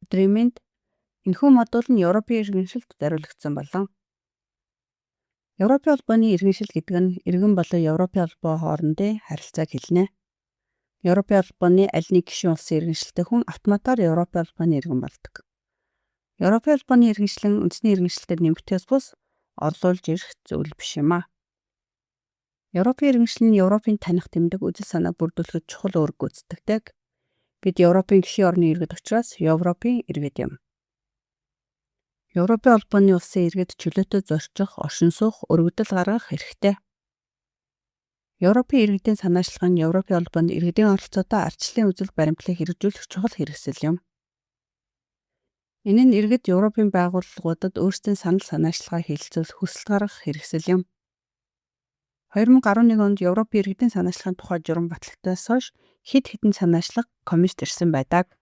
Өдрийн мэнд энэхүү модуль нь Европын иргэншилд зориулагдсан болон Европын холбооны иргэншил гэдэг нь иргэн болон Европын холбоо хоорондын харилцааг хэлнэ. Европын холбооны аль нэг гишүүн улсын иргэншилтэй хүн автоматар Европын холбооны иргэн болдог. Европын холбооны иргэншил нь үндэсний иргэншилтэд нэмэгдээс бус орлуулж ирэх зүйл биш юм а. Европын иргэншил нь Европын таних тэмдэг үзэл санааг бүрдүүлэхэд чухал үүрэг гүйцэтгэдэг. Бид Европын гишүүн орны иргэд учраас Европын иргэд юм. Европын холбооны улсын иргэд чөлөөтэй зорчих, оршин суух, өргөдөл гаргах хэрэгтэй. Европын иргэдийн санаачлага нь Европын холбоонд иргэдийн оролцоотой ардчлалын үзэл баримтлалыг хэрэгжүүлэх чухал хэрэгсэл юм. Энэ нь иргэд Европын байгууллагуудад өөрсдийн санал санаачлагаа хэлэлцүүлэх хүсэлт гаргах хэрэгсэл юм. 2011 онд Европын иргэдийн санаачлагын тухай журам батлагдсанаас хойш хэд хэдэн санаачлага коммент ирсэн байдаг.